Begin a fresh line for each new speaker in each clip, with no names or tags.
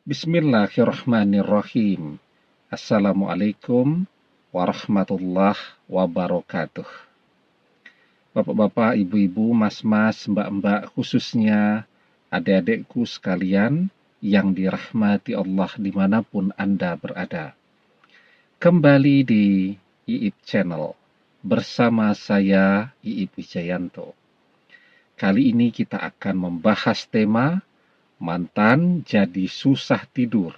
Bismillahirrahmanirrahim. Assalamualaikum warahmatullahi wabarakatuh. Bapak-bapak, ibu-ibu, mas-mas, mbak-mbak, khususnya adik-adikku sekalian yang dirahmati Allah dimanapun Anda berada. Kembali di Iip Channel bersama saya Iip Wijayanto. Kali ini kita akan membahas tema mantan jadi susah tidur,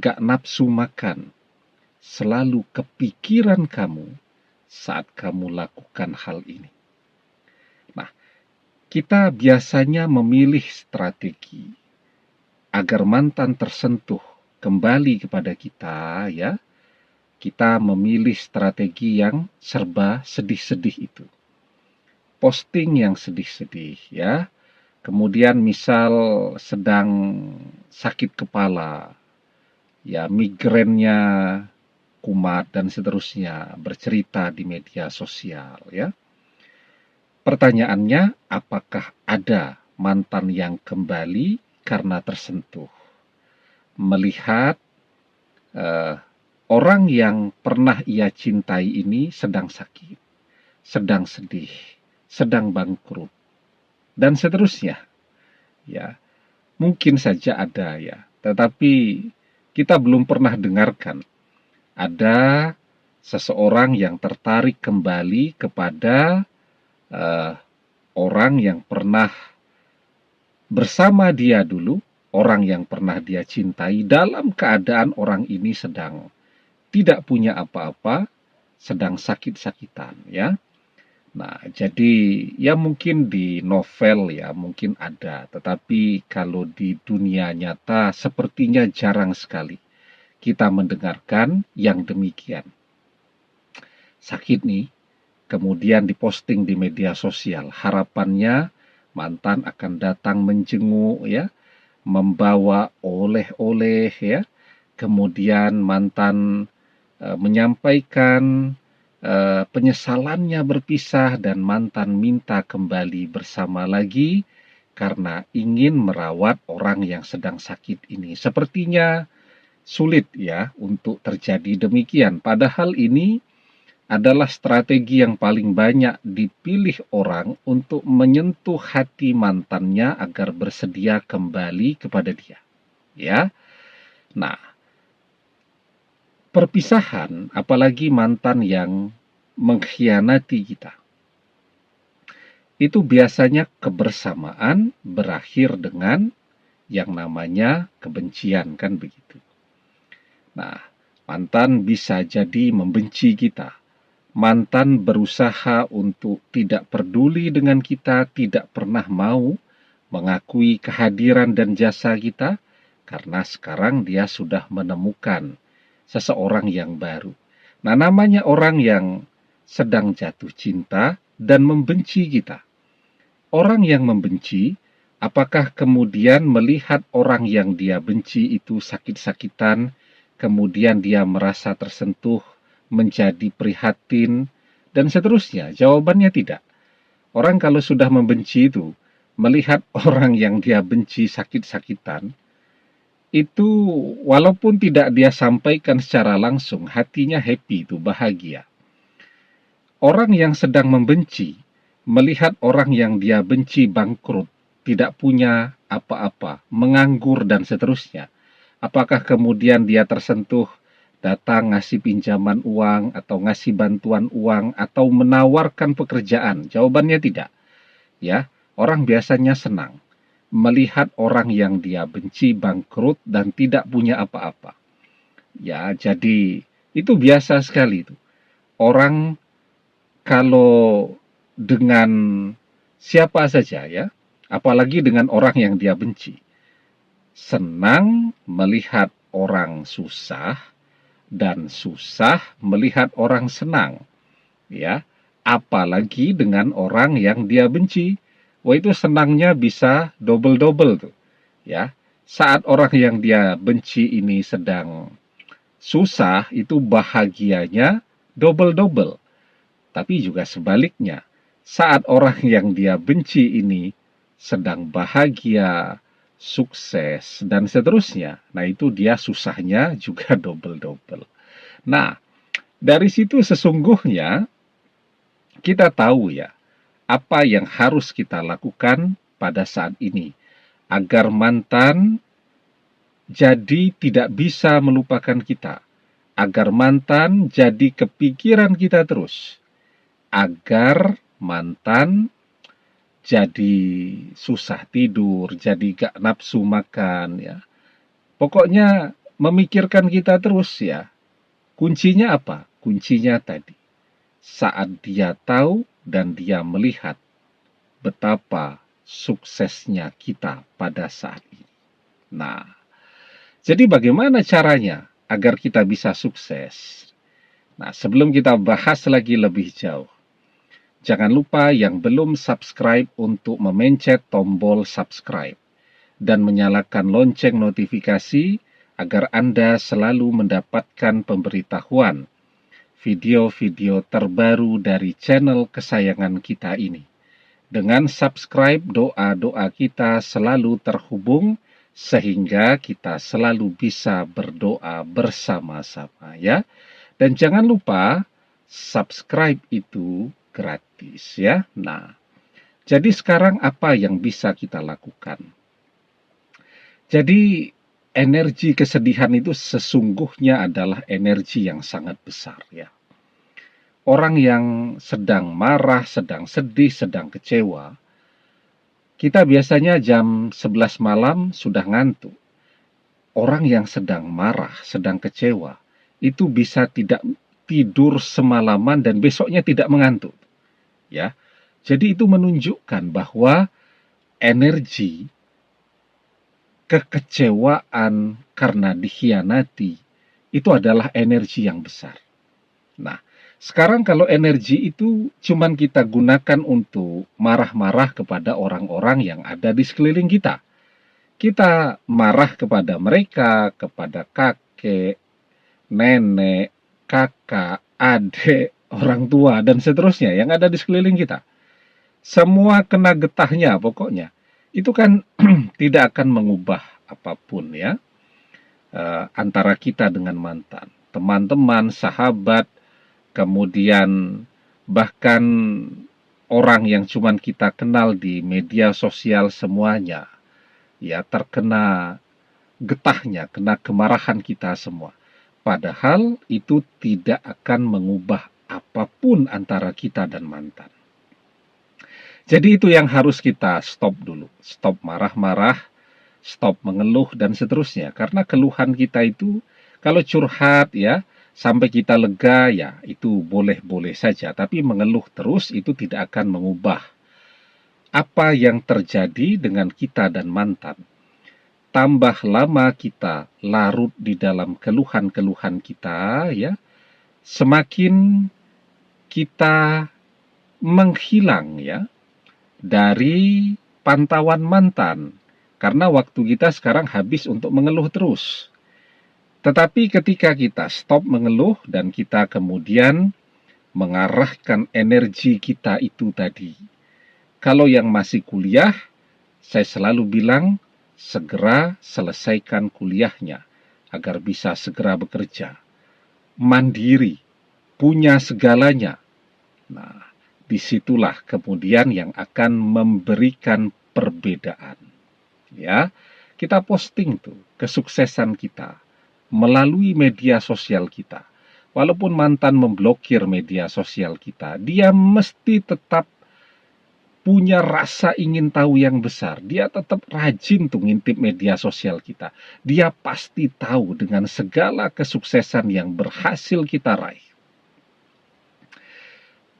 gak nafsu makan, selalu kepikiran kamu saat kamu lakukan hal ini. Nah, kita biasanya memilih strategi agar mantan tersentuh kembali kepada kita, ya. Kita memilih strategi yang serba sedih-sedih itu. Posting yang sedih-sedih, ya. Kemudian misal sedang sakit kepala, ya migrennya kumat dan seterusnya, bercerita di media sosial, ya. Pertanyaannya, apakah ada mantan yang kembali karena tersentuh? Melihat orang yang pernah ia cintai ini sedang sakit, sedang sedih, sedang bangkrut, dan seterusnya. Ya, mungkin saja ada, ya. Tetapi kita belum pernah dengarkan ada seseorang yang tertarik kembali kepada orang yang pernah bersama dia dulu, orang yang pernah dia cintai, dalam keadaan orang ini sedang tidak punya apa-apa, sedang sakit-sakitan, ya. Nah, jadi ya mungkin di novel ya mungkin ada, tetapi kalau di dunia nyata sepertinya jarang sekali kita mendengarkan yang demikian. Sakit nih, kemudian diposting di media sosial, harapannya mantan akan datang menjenguk, ya, membawa oleh-oleh, ya. Kemudian mantan menyampaikan penyesalannya berpisah dan mantan minta kembali bersama lagi karena ingin merawat orang yang sedang sakit ini. Sepertinya sulit ya untuk terjadi demikian. Padahal ini adalah strategi yang paling banyak dipilih orang untuk menyentuh hati mantannya agar bersedia kembali kepada dia. Ya. Nah, perpisahan, apalagi mantan yang mengkhianati kita, itu biasanya kebersamaan berakhir dengan yang namanya kebencian, kan begitu. Nah, mantan bisa jadi membenci kita. Mantan berusaha untuk tidak peduli dengan kita, tidak pernah mau mengakui kehadiran dan jasa kita, karena sekarang dia sudah menemukan seseorang yang baru. Nah, namanya orang yang sedang jatuh cinta dan membenci kita. Orang yang membenci, apakah kemudian melihat orang yang dia benci itu sakit-sakitan, kemudian dia merasa tersentuh, menjadi prihatin, dan seterusnya? Jawabannya tidak. Orang kalau sudah membenci itu, melihat orang yang dia benci sakit-sakitan, itu walaupun tidak dia sampaikan secara langsung, hatinya happy, itu bahagia. Orang yang sedang membenci, melihat orang yang dia benci bangkrut, tidak punya apa-apa, menganggur dan seterusnya, apakah kemudian dia tersentuh, datang ngasih pinjaman uang, atau ngasih bantuan uang, atau menawarkan pekerjaan? Jawabannya tidak. Ya, orang biasanya senang melihat orang yang dia benci bangkrut dan tidak punya apa-apa. Ya, jadi itu biasa sekali itu. Orang kalau dengan siapa saja, ya, apalagi dengan orang yang dia benci, senang melihat orang susah dan susah melihat orang senang, ya. Apalagi dengan orang yang dia benci, wah itu senangnya bisa double-double tuh, ya. Saat orang yang dia benci ini sedang susah, itu bahagianya double-double. Tapi juga sebaliknya, saat orang yang dia benci ini sedang bahagia, sukses, dan seterusnya. Nah, itu dia susahnya juga double-double. Nah, dari situ sesungguhnya kita tahu ya, apa yang harus kita lakukan pada saat ini agar mantan jadi tidak bisa melupakan kita, agar mantan jadi kepikiran kita terus, agar mantan jadi susah tidur, jadi gak nafsu makan ya. Pokoknya memikirkan kita terus ya. Kuncinya apa? Kuncinya tadi, saat dia tahu dan dia melihat betapa suksesnya kita pada saat ini. Nah, jadi bagaimana caranya agar kita bisa sukses? Nah, sebelum kita bahas lagi lebih jauh, jangan lupa yang belum subscribe untuk memencet tombol subscribe dan menyalakan lonceng notifikasi agar Anda selalu mendapatkan pemberitahuan video-video terbaru dari channel kesayangan kita ini. Dengan subscribe, doa-doa kita selalu terhubung sehingga kita selalu bisa berdoa bersama-sama ya. Dan jangan lupa subscribe itu gratis ya. Nah, jadi sekarang apa yang bisa kita lakukan? Jadi energi kesedihan itu sesungguhnya adalah energi yang sangat besar ya. Orang yang sedang marah, sedang sedih, sedang kecewa, kita biasanya jam 11 malam sudah ngantuk. Orang yang sedang marah, sedang kecewa, itu bisa tidak tidur semalaman dan besoknya tidak mengantuk. Ya. Jadi itu menunjukkan bahwa energi kekecewaan karena dikhianati itu adalah energi yang besar. Nah, sekarang kalau energi itu cuman kita gunakan untuk marah-marah kepada orang-orang yang ada di sekeliling kita. Kita marah kepada mereka, kepada kakek, nenek, kakak, adik, orang tua, dan seterusnya yang ada di sekeliling kita. Semua kena getahnya pokoknya. Itu kan tidak akan mengubah apapun ya, antara kita dengan mantan. Teman-teman, sahabat, kemudian bahkan orang yang cuman kita kenal di media sosial semuanya ya terkena getahnya, kena kemarahan kita semua. Padahal itu tidak akan mengubah apapun antara kita dan mantan. Jadi itu yang harus kita stop dulu. Stop marah-marah, stop mengeluh dan seterusnya. Karena keluhan kita itu kalau curhat ya, sampai kita lega ya itu boleh-boleh saja, tapi mengeluh terus itu tidak akan mengubah apa yang terjadi dengan kita dan mantan. Tambah lama kita larut di dalam keluhan-keluhan kita ya, semakin kita menghilang ya dari pantauan mantan. Karena waktu kita sekarang habis untuk mengeluh terus. Tetapi ketika kita stop mengeluh dan kita kemudian mengarahkan energi kita itu tadi. Kalau yang masih kuliah, saya selalu bilang segera selesaikan kuliahnya agar bisa segera bekerja. Mandiri, punya segalanya. Nah, disitulah kemudian yang akan memberikan perbedaan. Ya, kita posting tuh kesuksesan kita melalui media sosial kita. Walaupun mantan memblokir media sosial kita, dia mesti tetap punya rasa ingin tahu yang besar. Dia tetap rajin tuh ngintip media sosial kita. Dia pasti tahu dengan segala kesuksesan yang berhasil kita raih.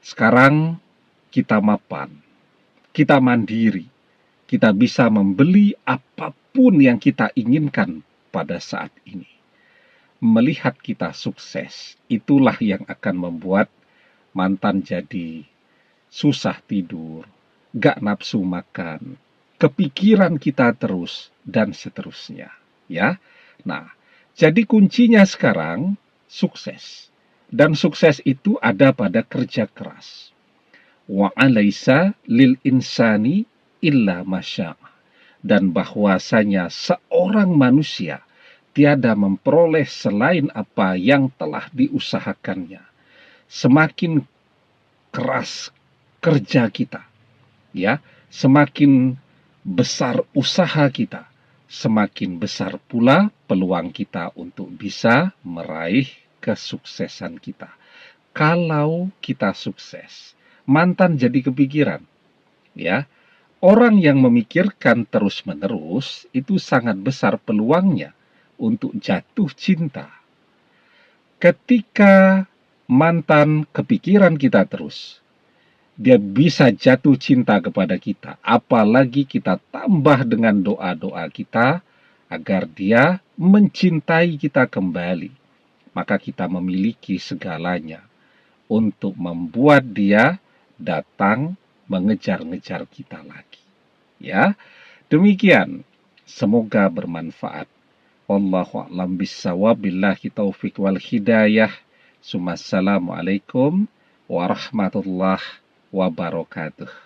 Sekarang kita mapan, kita mandiri, kita bisa membeli apapun yang kita inginkan pada saat ini. Melihat kita sukses, itulah yang akan membuat mantan jadi susah tidur, gak nafsu makan, kepikiran kita terus, dan seterusnya. Ya, nah, jadi kuncinya sekarang sukses. Dan sukses itu ada pada kerja keras. Wa alaysa lil insani illa masya'. dan bahwasanya seorang manusia tiada memperoleh selain apa yang telah diusahakannya. Semakin keras kerja kita, ya, semakin besar usaha kita, semakin besar pula peluang kita untuk bisa meraih kesuksesan kita. Kalau kita sukses, mantan jadi kepikiran, ya. Orang yang memikirkan terus-menerus itu sangat besar peluangnya untuk jatuh cinta. Ketika mantan kepikiran kita terus, dia bisa jatuh cinta kepada kita. Apalagi kita tambah dengan doa-doa kita agar dia mencintai kita kembali. Maka kita memiliki segalanya untuk membuat dia datang mengejar-ngejar kita lagi. Ya, demikian. Semoga bermanfaat. Wallahu a'lam bishawab. Billahi taufiq wal hidayah. Assalamualaikum warahmatullahi wabarakatuh.